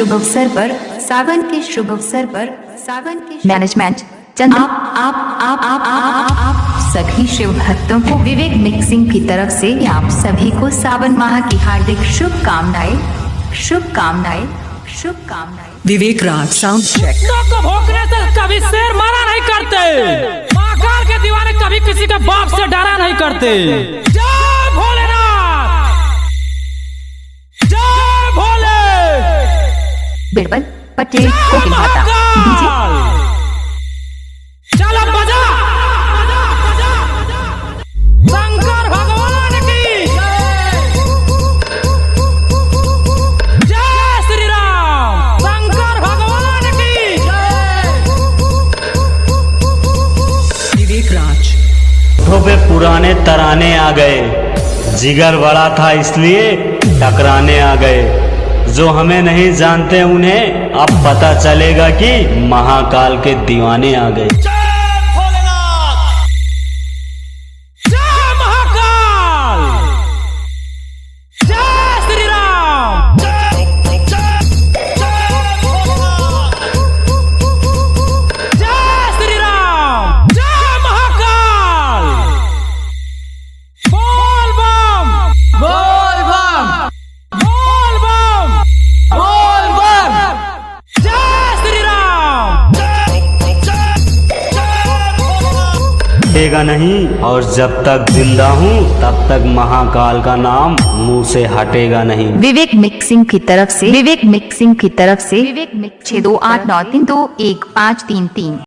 शुभ अवसर पर मैनेजमेंट चंद आप सभी शिव भक्तों को विवेक मिक्सिंग की तरफ से आप सभी को सावन माह की हार्दिक शुभकामनाएं। विवेक राज साउंड चेक। को भोंकने से कभी शेर मारा नहीं करते, महाकाल के दीवाने कभी किसी के बाप से डरा नहीं करते। जय भोलेनाथ, जय भोले। बिरबल पटेल कोकिल माता डीजे चलो बजा, शंकर भगवान की जय श्री राम, शंकर भगवान की विवेक राज। पे पुराने तराने आ गए, जिगर बड़ा था इसलिए टकराने आ गए। जो हमें नहीं जानते उन्हें अब पता चलेगा कि महाकाल के दीवाने आ गए। जय भोलेनाथ, जय महाकाल, जय श्री राम, जय भोलेनाथ, जय श्री राम, जय महाकाल। बोल बम, बोल बम, बोल बम, बोल बम। जय श्री राम, हटेगा नहीं, और जब तक जिंदा हूँ तब तक महाकाल का नाम मुंह से हटेगा नहीं। विवेक मिक्सिंग की तरफ से 6289321533